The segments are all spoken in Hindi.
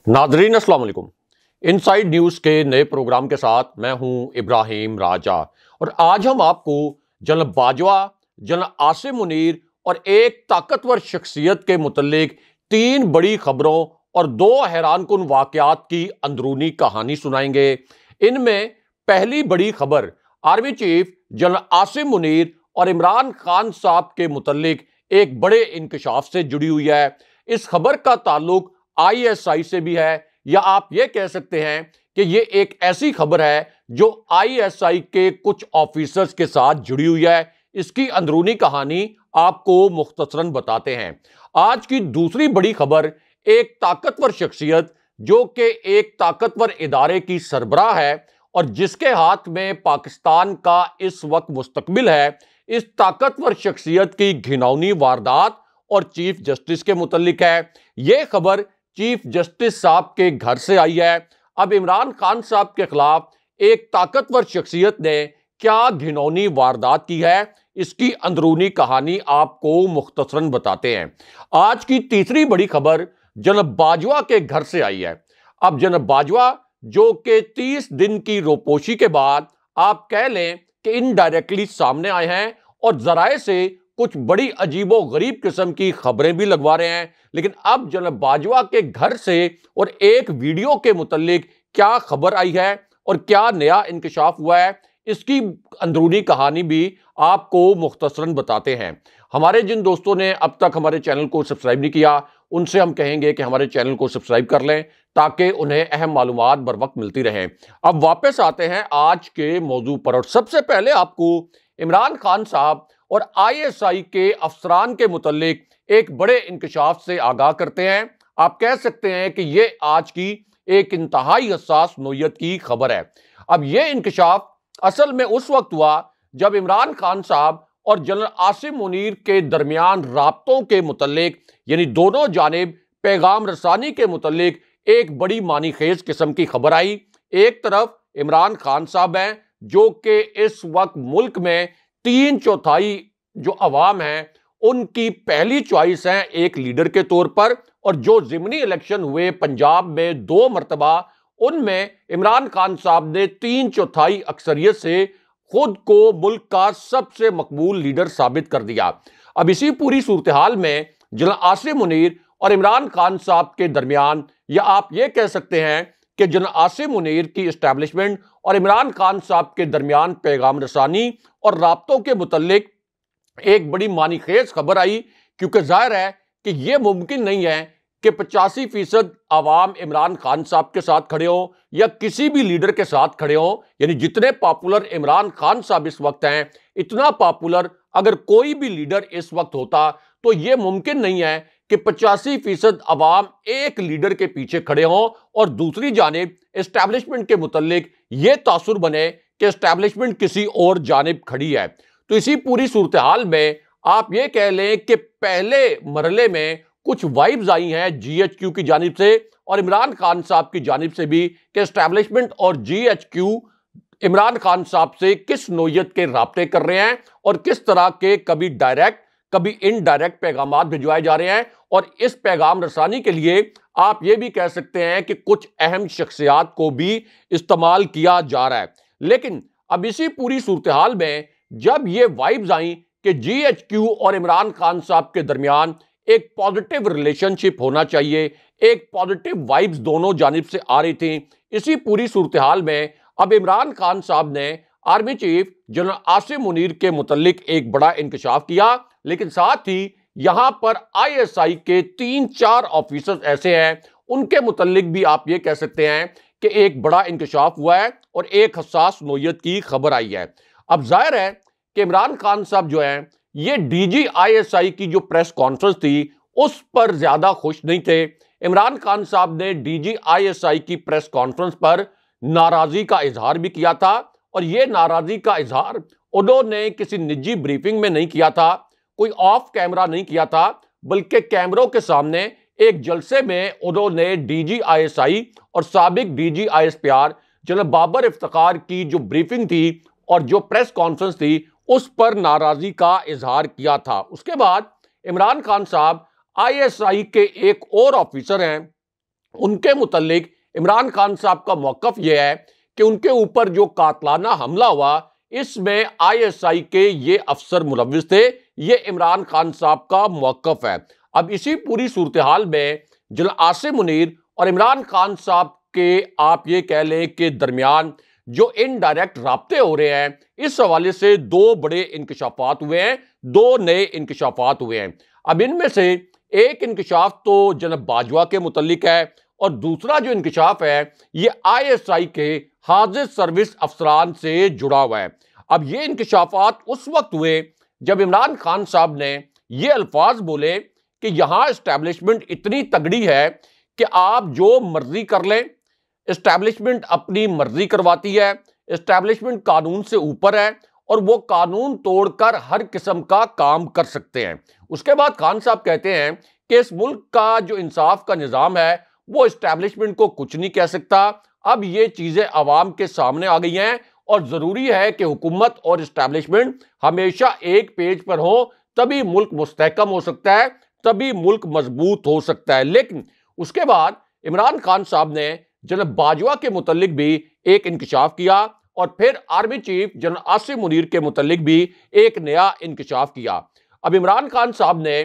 नादरीन अस्सलाम वालेकुम। इनसाइड न्यूज़ के नए प्रोग्राम के साथ मैं हूं इब्राहिम राजा और आज हम आपको जनरल बाजवा, जनरल आसिम मुनीर और एक ताकतवर शख्सियत के मुतल्लिक तीन बड़ी खबरों और दो हैरानकुन वाकयात की अंदरूनी कहानी सुनाएंगे। इनमें पहली बड़ी खबर army chief general Asim Munir और इमरान खान साहब के मुतल्लिक एक बड़े इंकशाफ से जुड़ी हुई है। इस खबर का ताल्लुक आईएसआई से भी है, या आप यह कह सकते हैं कि यह एक ऐसी खबर है जो आईएसआई के कुछ ऑफिसर्स के साथ जुड़ी हुई है। इसकी अंदरूनी कहानी आपको मुख्तसरन बताते हैं। आज की दूसरी बड़ी खबर एक ताकतवर शख्सियत जो कि एक ताकतवर इदारे की सरबराह है और जिसके हाथ में पाकिस्तान का इस वक्त मुस्तकबिल है, इस ताकतवर शख्सियत की घिनौनी वारदात और चीफ जस्टिस के मुतल्लिक है। यह खबर चीफ जस्टिस साहब के घर से आई है। अब इमरान खान साहब के खिलाफ एक ताकतवर शख्सियत ने क्या घिनौनी वारदात की है, इसकी अंदरूनी कहानी आपको मुख्तसरन बताते हैं। आज की तीसरी बड़ी खबर जनरल बाजवा के घर से आई है। अब जनरल बाजवा जो कि 30 दिन की रोपोशी के बाद आप कह लें कि इनडायरेक्टली सामने आए हैं और जराए से कुछ बड़ी अजीबो गरीब किस्म की खबरें भी लगवा रहे हैं। लेकिन अब जनरल बाजवा के घर से और एक वीडियो के मुतल्लिक क्या खबर आई है और क्या नया इंकशाफ हुआ है, इसकी अंदरूनी कहानी भी आपको मुख्तसरन बताते हैं। हमारे जिन दोस्तों ने अब तक हमारे चैनल को सब्सक्राइब नहीं किया, उनसे हम कहेंगे कि हमारे चैनल को सब्सक्राइब कर लें ताकि उन्हें अहम मालूमात बर वक्त मिलती रहें। अब वापस आते हैं आज के मौजू पर और सबसे पहले आपको इमरान खान साहब और आईएसआई के अफसरान के मुतल्लिक एक बड़े इंकशाफ से आगाह करते हैं। आप कह सकते हैं कि यह आज की एक इंतहाई हसास नोयत की खबर है। अब यह इंकशाफ असल में उस वक्त हुआ जब इमरान खान साहब और जनरल आसिम मुनीर के दरमियान राब्तों के मुतल्लिक, यानी दोनों जानिब पैगाम रसानी के मुतल्लिक एक बड़ी मानीखेज किस्म की खबर आई। एक तरफ इमरान खान साहब हैं जो कि इस वक्त मुल्क में 3/4 जो अवाम है उनकी पहली चॉइस है एक लीडर के तौर पर, और जो ज़िमनी इलेक्शन हुए पंजाब में 2 मरतबा, उनमें इमरान खान साहब ने 3/4 अक्सरियत से खुद को मुल्क का सबसे मकबूल लीडर साबित कर दिया। अब इसी पूरी सूरत हाल में जनरल आसिम मुनीर और इमरान खान साहब के दरमियान, या आप ये कह सकते हैं कि जनरल आसिम मुनीर की इस्टेब्लिशमेंट और इमरान खान साहब के दरमियान पैगाम रसानी और राब्तों के मुतल्लिक एक बड़ी मानीखेज खबर आई, क्योंकि जाहिर है कि यह मुमकिन नहीं है कि 85% आवाम इमरान खान साहब के साथ खड़े हों या किसी भी लीडर के साथ खड़े हों। यानी जितने पॉपुलर इमरान खान साहब इस वक्त हैं, इतना पॉपुलर अगर कोई भी लीडर इस वक्त होता तो यह मुमकिन नहीं है कि 85% आवाम एक लीडर के पीछे खड़े हों और दूसरी जानिब एस्टैब्लिशमेंट के मुतल्लिक यह तासुर बने कि एस्टैब्लिशमेंट किसी और जानिब खड़ी है। तो इसी पूरी सूरत हाल में आप ये कह लें कि पहले मरहले में कुछ वाइब्स आई हैं जीएचक्यू की जानिब से और इमरान खान साहब की जानिब से भी कि एस्टैब्लिशमेंट और जीएचक्यू इमरान खान साहब से किस नोयत के राब्ते कर रहे हैं और किस तरह के कभी डायरेक्ट कभी इनडायरेक्ट पैगाम भिजवाए जा रहे हैं। और इस पैगाम रसानी के लिए आप ये भी कह सकते हैं कि कुछ अहम शख्सियात को भी इस्तेमाल किया जा रहा है। लेकिन अब इसी पूरी सूरत हाल में जब ये वाइब्स आई कि जीएचक्यू और इमरान खान साहब के दरमियान एक पॉजिटिव रिलेशनशिप होना चाहिए, एक पॉजिटिव वाइब्स दोनों जानिब से आ रही थी, इसी पूरी सूरत हाल में अब इमरान खान साहब ने army chief general Asim Munir के मुतल्लिक एक बड़ा इंकशाफ किया। लेकिन साथ ही यहां पर आईएसआई के 3-4 ऑफिसर्स ऐसे हैं, उनके मुतल्लिक भी आप ये कह सकते हैं कि एक बड़ा इंकशाफ हुआ है और एक हसास नोयत की खबर आई है। अब जाहिर है कि इमरान खान साहब जो हैं, ये डीजी आईएसआई की जो प्रेस कॉन्फ्रेंस थी उस पर ज्यादा खुश नहीं थे। इमरान खान साहब ने डीजी आईएसआई की प्रेस कॉन्फ्रेंस पर नाराजगी का इजहार भी किया था, और यह नाराजगी का इजहार उन्होंने किसी निजी ब्रीफिंग में नहीं किया था, कोई ऑफ कैमरा नहीं किया था, बल्कि कैमरों के सामने एक जलसे में उन्होंने डीजी आईएसआई और साबिक DG ISPR general Babar Iftikhar की जो ब्रीफिंग थी और जो प्रेस कॉन्फ्रेंस थी उस पर नाराजगी का इजहार किया था। उसके बाद इमरान खान साहब आईएसआई के एक और ऑफिसर हैं उनके मुतल्लिक इमरान खान साहब का मौकफ यह है कि उनके ऊपर जो कातलाना हमला हुआ इसमें आईएसआई के ये अफसर मुलव्विस थे। ये इमरान खान साहब का मौकफ है। अब इसी पूरी सूरत हाल में जनरल आसिम मुनीर और इमरान खान साहब के आप ये कह लें कि दरमियान जो इनडायरेक्ट राब्ते हो रहे हैं, इस हवाले से दो बड़े इंकशाफात हुए हैं, दो नए इंकशाफात हुए हैं। अब इनमें से एक इंकशाफ तो जनाब बाजवा के मुतल्लिक है और दूसरा जो इंकशाफ है ये आईएसआई के हाजिर सर्विस अफसरान से जुड़ा हुआ है। अब ये इंकशाफात उस वक्त हुए जब इमरान खान साहब ने ये अल्फाज बोले कि यहां एस्टैब्लिशमेंट इतनी तगड़ी है कि आप जो मर्जी कर लें, एस्टैब्लिशमेंट अपनी मर्जी करवाती है, एस्टैब्लिशमेंट कानून से ऊपर है और वो कानून तोड़कर हर किस्म का काम कर सकते हैं। उसके बाद खान साहब कहते हैं कि इस मुल्क का जो इंसाफ का निज़ाम है वो एस्टैब्लिशमेंट को कुछ नहीं कह सकता। अब ये चीज़ें आवाम के सामने आ गई हैं और ज़रूरी है कि हुकूमत और एस्टैब्लिशमेंट हमेशा एक पेज पर हो, तभी मुल्क मुस्तहकम हो सकता है, तभी मुल्क मजबूत हो सकता है। लेकिन उसके बाद इमरान खान साहब ने जनरल बाजवा के मुतल्लिक भी एक इंकशाफ किया और फिर army chief general Asim Munir के मुतल्लिक भी एक नया इंकशाफ किया। अब इमरान खान साहब ने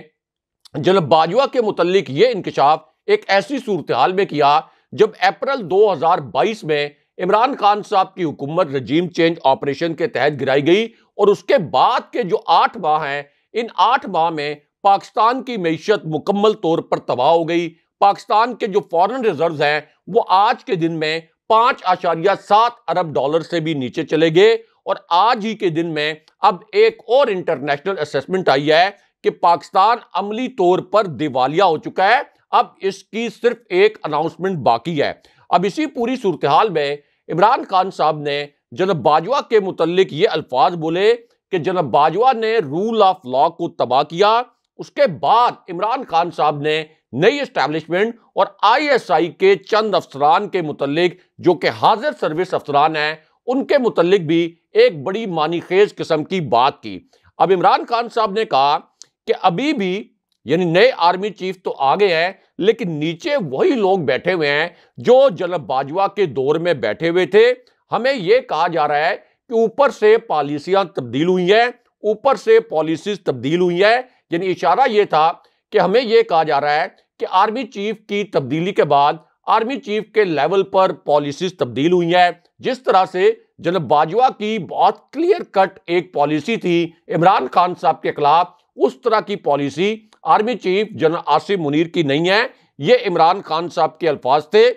जनरल बाजवा के मुतल्लिक ये इंकशाफ एक ऐसी सूरत हाल में किया जब अप्रैल 2022 में इमरान खान साहब की हुकूमत रजीम चेंज ऑपरेशन के तहत गिराई गई और उसके बाद के जो 8 माह हैं, इन 8 माह में पाकिस्तान की मईशत मुकम्मल तौर पर तबाह हो गई। पाकिस्तान के जो फॉरेन रिजर्व्स हैं वो आज के दिन में 5.7 अरब डॉलर से भी नीचे चले गए और आज ही के दिन में अब एक और इंटरनेशनल असेसमेंट आई है कि पाकिस्तान अमली तौर पर दिवालिया हो चुका है। अब इसकी सिर्फ एक अनाउंसमेंट बाकी है। अब इसी पूरी सूरत हाल में इमरान खान साहब ने जनरल बाजवा के मुतल्लिक ये अल्फाज बोले कि जनरल बाजवा ने रूल ऑफ लॉ को तबाह किया। उसके बाद इमरान खान साहब ने नई एस्टैब्लिशमेंट और आईएसआई के चंद अफसरान के मुतल्लिक जो कि हाजिर सर्विस अफसरान हैं उनके मुतल्लिक भी एक बड़ी मानीखेज किस्म की बात की। अब इमरान खान साहब ने कहा कि अभी भी यानी नए आर्मी चीफ तो आ गए हैं लेकिन नीचे वही लोग बैठे हुए हैं जो जनरल बाजवा के दौर में बैठे हुए थे। हमें यह कहा जा रहा है कि ऊपर से पॉलिसियां तब्दील हुई हैं, ऊपर से पॉलिसीज तब्दील हुई है। यानी इशारा यह था कि हमें यह कहा जा रहा है कि आर्मी चीफ की तब्दीली के बाद आर्मी चीफ के लेवल पर पॉलिसीज तब्दील हुई है। जिस तरह से जनरल बाजवा की बहुत क्लियर कट एक पॉलिसी थी इमरान खान साहब के खिलाफ, उस तरह की policy army chief general Asim Munir की नहीं है। ये इमरान खान साहब के अल्फाज थे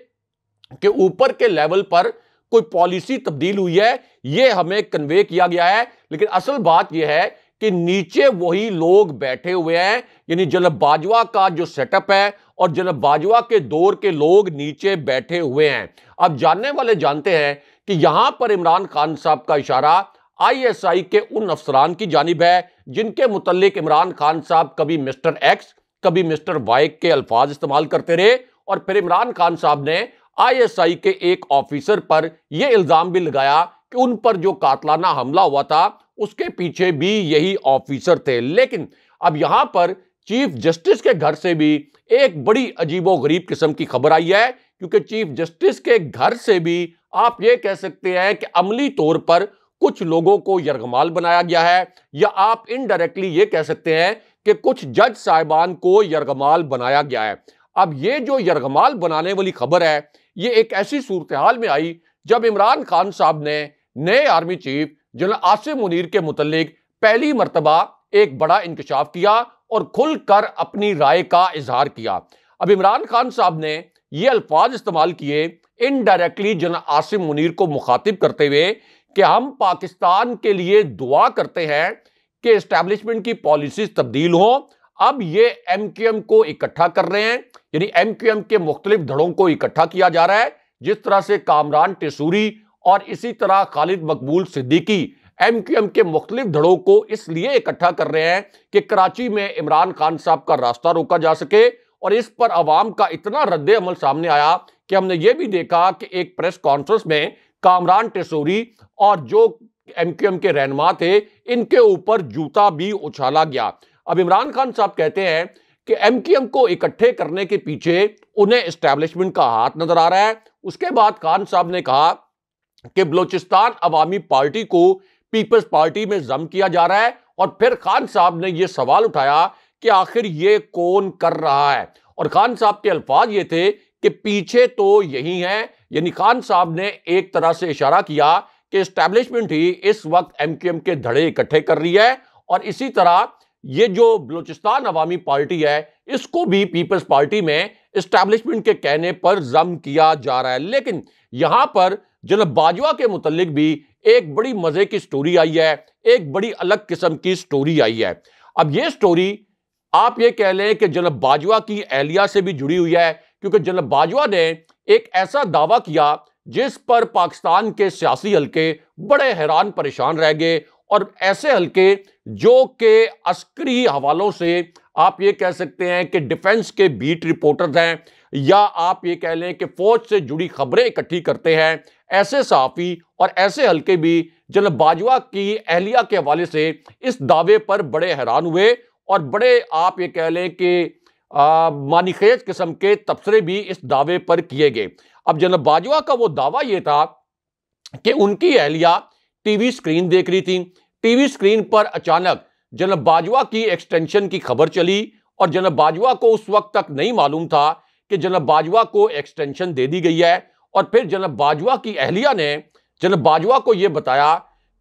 कि ऊपर के लेवल पर कोई पॉलिसी तब्दील हुई है, ये हमें कन्वे किया गया है। लेकिन असल बात यह है कि नीचे वही लोग बैठे हुए हैं। यानी जनरल बाजवा का जो सेटअप है और जनरल बाजवा के दौर के लोग नीचे बैठे हुए हैं। अब जानने वाले जानते हैं कि यहां पर इमरान खान साहब का इशारा आईएसआई के उन अफसरान की जानिब है जिनके मुतल्लिक इमरान खान साहब कभी मिस्टर एक्स कभी मिस्टर वाई के अल्फाज इस्तेमाल करते रहे। और फिर इमरान खान साहब ने आईएसआई के एक ऑफिसर पर यह इल्जाम भी लगाया कि उन पर जो कातलाना हमला हुआ था उसके पीछे भी यही ऑफिसर थे। लेकिन अब यहां पर चीफ जस्टिस के घर से भी एक बड़ी अजीबोगरीब किस्म की खबर आई है, क्योंकि चीफ जस्टिस के घर से भी आप ये कह सकते हैं कि अमली तौर पर कुछ लोगों को यरगमाल बनाया गया है, या आप इनडायरेक्टली ये कह सकते हैं कि कुछ जज साहिबान को यरगमाल बनाया गया है। अब ये जो यरगमाल बनाने वाली खबर है ये एक ऐसी सूरत हाल में आई जब इमरान खान साहब ने नए army chief general Asim Munir के मुतल्लिक पहली मर्तबा एक बड़ा इंकशाफ किया और खुलकर अपनी राय का इजहार किया। अब इमरान खान साहब ने ये अल्फाज इस्तेमाल किए इनडायरेक्टली जनरल आसिम मुनीर को मुखातिब करते हुए कि हम पाकिस्तान के लिए दुआ करते हैं कि एस्टैब्लिशमेंट की पॉलिसीज तब्दील हो। अब ये एमक्यूएम को इकट्ठा कर रहे हैं, यानी एमक्यूएम के मुख्तलिफ धड़ों को इकट्ठा किया जा रहा है। जिस तरह से कामरान टेसूरी और इसी तरह खालिद मकबूल सिद्दीकी एमक्यूएम के मुख्तलिफ धड़ों को इसलिए इकट्ठा कर रहे हैं कि कराची में इमरान खान साहब का रास्ता रोका जा सके। और इस पर अवाम का इतना रद्द अमल सामने आया कि हमने ये भी देखा कि एक प्रेस कॉन्फ्रेंस में कामरान टेसूरी और जो एमक्यूएम के रहनुमा थे इनके ऊपर जूता भी उछाला गया। अब इमरान खान साहब कहते हैं कि एमक्यूएम को इकट्ठे करने के पीछे उन्हें एस्टैब्लिशमेंट का हाथ नजर आ रहा है। उसके बाद खान साहब ने कहा कि बलूचिस्तान अवामी पार्टी को पीपल्स पार्टी में जम किया जा रहा है, और फिर खान साहब ने यह सवाल उठाया कि आखिर ये कौन कर रहा है, और खान साहब के अल्फाज ये थे कि पीछे तो यही है। यानी खान साहब ने एक तरह से इशारा किया कि एस्टैब्लिशमेंट ही इस वक्त एमक्यूएम के धड़े इकट्ठे कर रही है, और इसी तरह ये जो बलूचिस्तान अवामी पार्टी है इसको भी पीपल्स पार्टी में एस्टैब्लिशमेंट के कहने पर जम किया जा रहा है। लेकिन यहां पर जनाब बाजवा के मुतालिक भी एक बड़ी मजे की स्टोरी आई है, एक बड़ी अलग किस्म की स्टोरी आई है। अब यह स्टोरी आप ये कह लें कि जनाब बाजवा की एहलिया से भी जुड़ी हुई है, क्योंकि जनाब बाजवा ने एक ऐसा दावा किया जिस पर पाकिस्तान के सियासी हल्के बड़े हैरान परेशान रह गए, और ऐसे हल्के जो कि अस्करी हवालों से आप ये कह सकते हैं कि डिफेंस के बीट रिपोर्टर्स हैं, या आप ये कह लें कि फौज से जुड़ी खबरें इकट्ठी करते हैं, ऐसे सहाफी और ऐसे हल्के भी जनाब बाजवा की एहलिया के हवाले से इस दावे पर बड़े हैरान हुए, और बड़े आप ये कह लें कि मानीखेज किस्म के तबसरे भी इस दावे पर किए गए। अब जनाब बाजवा का वो दावा ये था कि उनकी एहलिया टीवी स्क्रीन देख रही थी, टीवी स्क्रीन पर अचानक जनाब बाजवा की एक्सटेंशन की खबर चली, और जनाब बाजवा को उस वक्त तक नहीं मालूम था कि जनाब बाजवा को एक्सटेंशन दे दी गई है। और फिर जनाब बाजवा की एहलिया ने जनाब बाजवा को यह बताया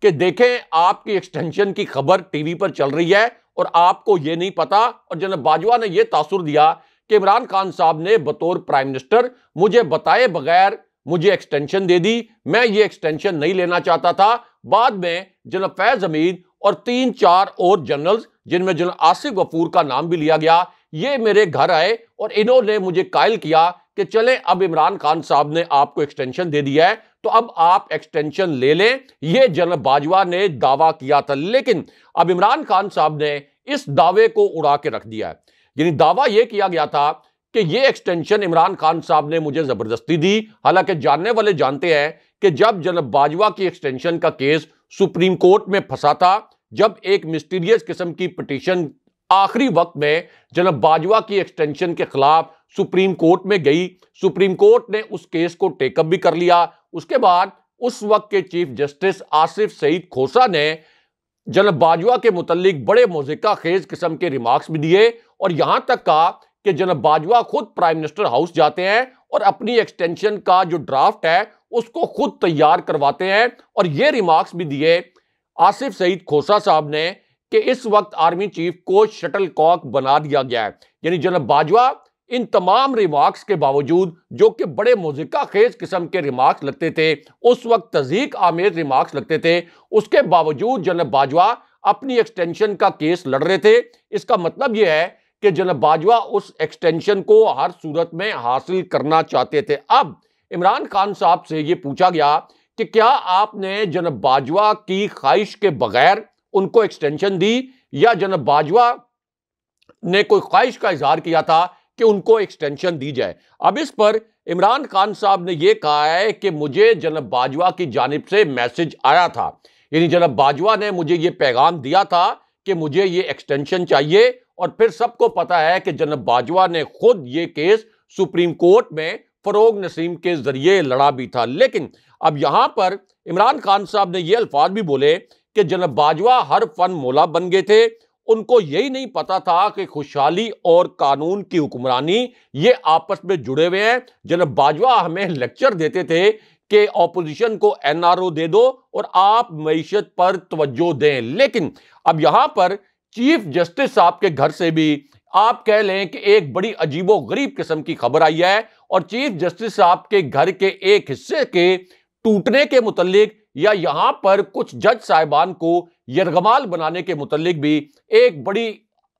कि देखें आपकी एक्सटेंशन की खबर टीवी पर चल रही है और आपको यह नहीं पता, और जनाब बाजवा ने यह तासुर दिया कि इमरान खान साहब ने बतौर प्राइम मिनिस्टर मुझे बताए बगैर मुझे एक्सटेंशन दे दी, मैं ये एक्सटेंशन नहीं लेना चाहता था। बाद में जनाब फैज हमीद और 3-4 और जनरल्स, जिनमें जनाब आसिफ गफूर का नाम भी लिया गया, ये मेरे घर आए और इन्होंने मुझे कायल किया कि चलें अब इमरान खान साहब ने आपको एक्सटेंशन दे दिया है तो अब आप एक्सटेंशन ले लें। यह जनाब बाजवा ने दावा किया था, लेकिन अब इमरान खान साहब ने इस दावे को उड़ा के रख दिया है। यानी दावा यह किया गया था कि यह एक्सटेंशन इमरान खान साहब ने मुझे जबरदस्ती दी। हालांकि जानने वाले जानते हैं कि जब जनाब बाजवा की एक्सटेंशन का केस सुप्रीम कोर्ट में फंसा था, जब एक मिस्टीरियस किस्म की पिटीशन आखिरी वक्त में जनाब बाजवा की एक्सटेंशन के खिलाफ सुप्रीम कोर्ट में गई, सुप्रीम कोर्ट ने उस केस को टेकअप भी कर लिया। उसके बाद उस वक्त के चीफ जस्टिस आसिफ सईद खोसा ने जनाब बाजवा के मुतालिक बड़े मौज़िका खेज किस्म के रिमार्क्स भी दिए, और यहां तक कहा कि जनाब बाजवा खुद प्राइम मिनिस्टर हाउस जाते हैं और अपनी एक्सटेंशन का जो ड्राफ्ट है उसको खुद तैयार करवाते हैं। और ये रिमार्क्स भी दिए आसिफ सईद खोसा साहब ने कि इस वक्त आर्मी चीफ को शटल कॉक बना दिया गया है। यानी जनाब बाजवा इन तमाम रिमार्क्स के बावजूद, जो कि बड़े मौज़िका खेज किस्म के रिमार्क्स लगते थे, उस वक्त तज़ीक आमेज रिमार्क्स लगते थे, उसके बावजूद जनाब बाजवा अपनी एक्सटेंशन का केस लड़ रहे थे। इसका मतलब यह है कि जनाब बाजवा उस एक्सटेंशन को हर सूरत में हासिल करना चाहते थे। अब इमरान खान साहब से यह पूछा गया कि क्या आपने जनाब बाजवा की ख्वाहिश के बगैर उनको एक्सटेंशन दी, या जनाब बाजवा ने कोई ख्वाहिश का इजहार किया था कि उनको एक्सटेंशन दी जाए। अब इस पर इमरान खान साहब ने यह कहा है कि मुझे जनाब बाजवा की जानिब से मैसेज आया था, यानी जनाब बाजवा ने मुझे यह पैगाम दिया था कि मुझे ये एक्सटेंशन चाहिए। और फिर सबको पता है कि जनाब बाजवा ने खुद ये केस सुप्रीम कोर्ट में फरोग नसीम के जरिए लड़ा भी था। लेकिन अब यहां पर इमरान खान साहब ने ये अल्फाज भी बोले कि जनाब बाजवा हर फन मौला बन गए थे, उनको यही नहीं पता था कि खुशहाली और कानून की हुक्मरानी ये आपस में जुड़े हुए हैं। जनाब बाजवा हमें लेक्चर देते थे कि ऑपोजिशन को एनआरओ दे दो और आप मईशत पर तवज्जो दें, लेकिन अब यहां पर चीफ जस्टिस साहब के घर से भी आप कह लें कि एक बड़ी अजीबो गरीब किस्म की खबर आई है, और चीफ जस्टिस साहब के घर के एक हिस्से के टूटने के मुतालिक, या यहां पर कुछ जज साहिबान को यरगमाल बनाने के मुतालिक भी एक बड़ी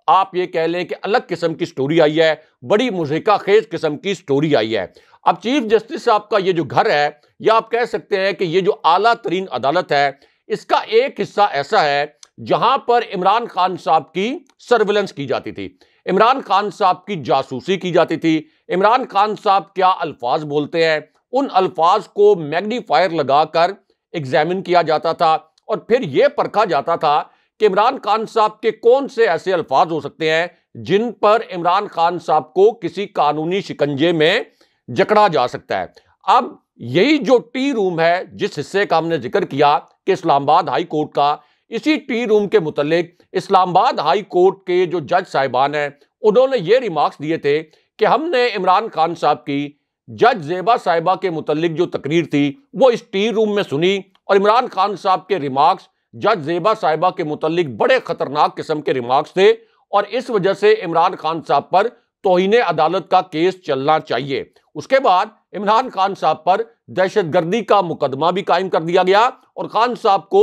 आप ये कह लें कि अलग किस्म की स्टोरी आई है, बड़ी मुज़हिका खेज किस्म की स्टोरी आई है। अब चीफ जस्टिस साहब का ये जो घर है, या आप कह सकते हैं कि ये जो आला तरीन अदालत है, इसका एक हिस्सा ऐसा है जहां पर इमरान खान साहब की सर्विलेंस की जाती थी, इमरान खान साहब की जासूसी की जाती थी, इमरान खान साहब क्या अल्फाज बोलते हैं उन अल्फाज को मैग्नीफायर लगाकर एग्जामिन किया जाता था, और फिर यह परखा जाता था कि इमरान खान साहब के कौन से ऐसे अल्फाज हो सकते हैं जिन पर इमरान खान साहब को किसी कानूनी शिकंजे में जकड़ा जा सकता है। अब यही जो टी रूम है, जिस हिस्से का हमने जिक्र किया कि इस्लामाबाद हाई कोर्ट का, इसी टी रूम के मुतालिक इस्लामाबाद हाई कोर्ट के जो जज साहिबान हैं उन्होंने ये रिमार्क्स दिए थे कि हमने इमरान खान साहब की जज ज़ेबा साहिबा के मुतालिक जो तकरीर थी वो इस टी रूम में सुनी और इमरान खान साहब के रिमार्क्स जज ज़ेबा साहिबा के मुतालिक बड़े खतरनाक किस्म के रिमार्क्स थे और इस वजह से इमरान खान साहब पर तौहीन अदालत का केस चलना चाहिए। उसके बाद इमरान खान साहब पर दहशतगर्दी का मुकदमा भी कायम कर दिया गया और खान साहब को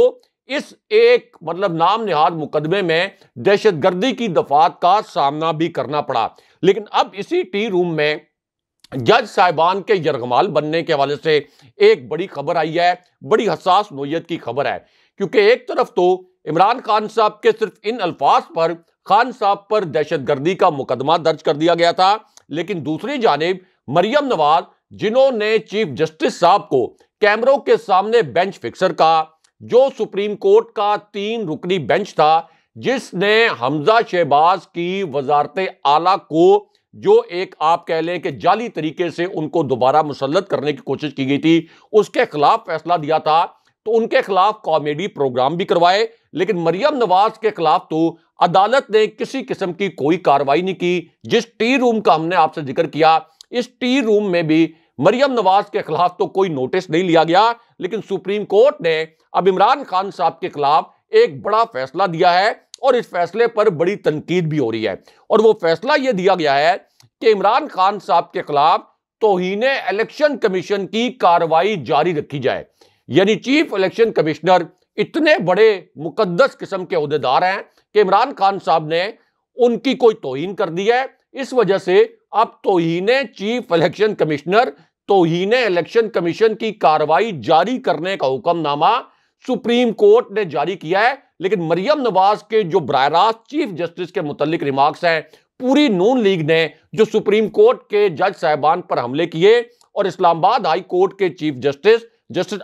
इस एक नाम निहाद मुकदमे में दहशतगर्दी की दफात का सामना भी करना पड़ा। लेकिन अब इसी टी रूम में जज साहिबान के यरगमाल बनने के हवाले से एक बड़ी खबर आई है, बड़ी हसास नोयत की खबर है, क्योंकि एक तरफ तो इमरान खान साहब के सिर्फ इन अल्फाज पर खान साहब पर दहशतगर्दी का मुकदमा दर्ज कर दिया गया था, लेकिन दूसरी जानिब मरियम नवाज, जिन्होंने चीफ जस्टिस साहब को कैमरों के सामने बेंच फिक्सर का, जो सुप्रीम कोर्ट का 3 रुकनी बेंच था जिसने हमजा शहबाज की वजारत आला को, जो एक आप कह लें कि जाली तरीके से उनको दोबारा मुसल्लत करने की कोशिश की गई थी, उसके खिलाफ फैसला दिया था, तो उनके खिलाफ कॉमेडी प्रोग्राम भी करवाए। लेकिन मरियम नवाज के खिलाफ तो अदालत ने किसी किस्म की कोई कार्रवाई नहीं की। जिस टी रूम का हमने आपसे जिक्र किया, इस टी रूम में भी मरियम नवाज के खिलाफ तो कोई नोटिस नहीं लिया गया, लेकिन सुप्रीम कोर्ट ने अब इमरान खान साहब के खिलाफ एक बड़ा फैसला दिया है और इस फैसले पर बड़ी तनकीद भी हो रही है। और वो फैसला यह दिया गया है कि इमरान खान साहब के खिलाफ तौहीने इलेक्शन कमीशन की कार्रवाई जारी रखी जाए। यानी चीफ इलेक्शन कमिश्नर इतने बड़े मुकद्दस किस्म के ओहदेदार हैं कि इमरान खान साहब ने उनकी कोई तौहीन कर दी है, इस वजह से अब तौहीने चीफ इलेक्शन कमिश्नर, तौहीने इलेक्शन कमीशन की कार्रवाई जारी करने का हुक्मनामा सुप्रीम कोर्ट ने जारी किया है। लेकिन मरियम नवाज के जो बराह रास्त चीफ जस्टिस के मुतालिक रिमार्क्स हैं, पूरी नून लीग ने जो सुप्रीम कोर्ट के जज साहिबान पर हमले किए और इस्लामाबाद हाई कोर्ट के चीफ जस्टिस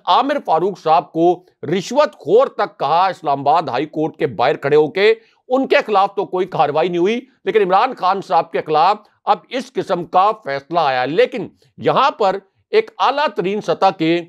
आमिर फारूक साहब को रिश्वतखोर तक कहा इस्लामाबाद हाई कोर्ट के बाहर खड़े होके, उनके खिलाफ तो कोई कार्रवाई नहीं हुई। लेकिन इमरान खान साहब के खिलाफ अब इस किस्म का फैसला आया। लेकिन यहां पर एक आला तरीन सतह के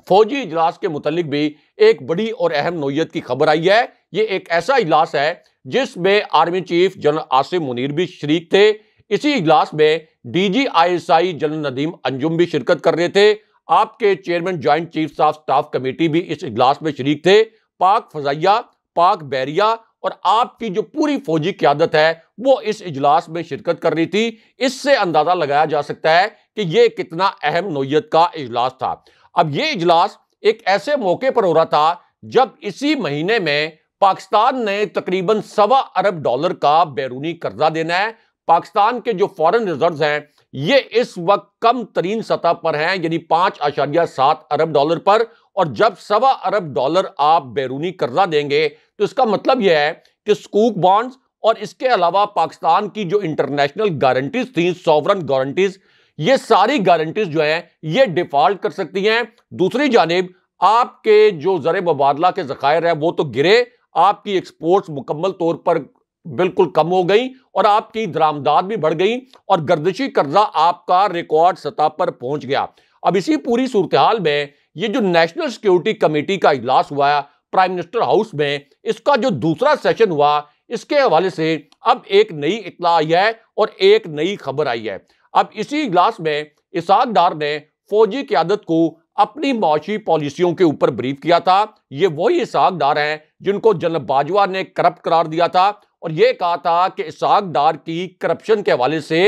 फौजी इजलास के मुतालिक भी एक बड़ी और अहम नोयत की खबर आई है। ये एक ऐसा इजलास है जिसमें army chief general Asim Munir भी शरीक थे। इसी इजलास में DGISI जनरल नदीम अंजुम भी शिरकत कर रहे थे। आपके chairman joint chief of staff committee भी इस इजलास में शरीक थे। पाक फजाइया, पाक बैरिया और आपकी जो पूरी फौजी क़यादत है वो इस इजलास में शिरकत कर रही थी। इससे अंदाजा लगाया जा सकता है कि यह कितना अहम नोयत का इजलास था। अब यह इजलास एक ऐसे मौके पर हो रहा था जब इसी महीने में पाकिस्तान ने तकरीबन $1.25 अरब का बैरूनी कर्जा देना है। पाकिस्तान के जो फॉरेन रिजर्व्स हैं ये इस वक्त कम तरीन सतह पर हैं, यानी $5.7 अरब पर। और जब $1.25 अरब आप बैरूनी कर्जा देंगे तो इसका मतलब यह है कि सुकूक बॉन्ड्स और इसके अलावा पाकिस्तान की जो इंटरनेशनल गारंटीज थी, सॉवरन गारंटीज, ये सारी गारंटीज जो हैं ये डिफॉल्ट कर सकती हैं। दूसरी जानिब आपके जो ज़र मुबादला के ज़खायर है वो तो गिरे, आपकी एक्सपोर्ट्स मुकम्मल तौर पर बिल्कुल कम हो गई और आपकी दरामदाद भी बढ़ गई और गर्दिशी कर्जा आपका रिकॉर्ड सतह पर पहुंच गया। अब इसी पूरी सूरत हाल में ये जो नेशनल सिक्योरिटी कमेटी का इजलास हुआ प्राइम मिनिस्टर हाउस में, इसका जो दूसरा सेशन हुआ, इसके हवाले से अब एक नई इत्तला आई है और एक नई खबर आई है। अब इसी इजलास में इसहाक डार ने फौजी क़यादत को अपनी माशी पॉलिसियों के ऊपर ब्रीफ किया था। ये वही इसहाक डार हैं जिनको जनरल बाजवा ने करप्ट करार दिया था और यह कहा था कि इसहाक डार की करप्शन के हवाले से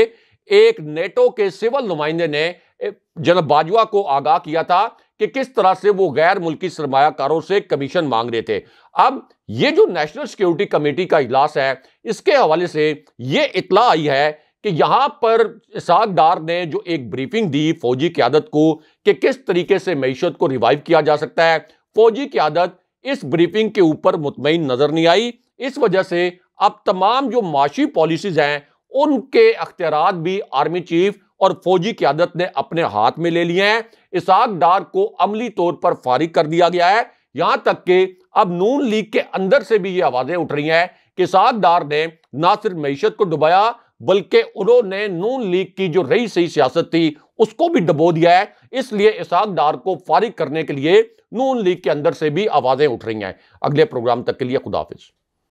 एक नेटो के सिविल नुमाइंदे ने जनरल बाजवा को आगाह किया था कि किस तरह से वो गैर मुल्की सरमायाकारों से कमीशन मांग रहे थे। अब ये जो नेशनल सिक्योरिटी कमेटी का इजलास है, इसके हवाले से ये इत्तला आई है कि यहां पर इसहाक डार ने जो एक ब्रीफिंग दी फौजी क़यादत को कि किस तरीके से मईशत को रिवाइव किया जा सकता है, फौजी क़यादत इस ब्रीफिंग के ऊपर मुतमईन नजर नहीं आई। इस वजह से अब तमाम जो माशी पॉलिसीज हैं उनके अख्तियारात भी आर्मी चीफ और फौजी क़यादत ने अपने हाथ में ले लिए हैं। इसहाक डार को अमली तौर पर फारिग कर दिया गया है। यहां तक कि अब नून लीग के अंदर से भी ये आवाजें उठ रही हैं कि इसहाक डार ने ना सिर्फ मईशत को डुबाया बल्कि उन्होंने नून लीग की जो रही सही सियासत थी उसको भी डुबो दिया है। इसलिए इसहाक डार को फारिग करने के लिए नून लीग के अंदर से भी आवाजें उठ रही हैं। अगले प्रोग्राम तक के लिए खुदा हाफिज।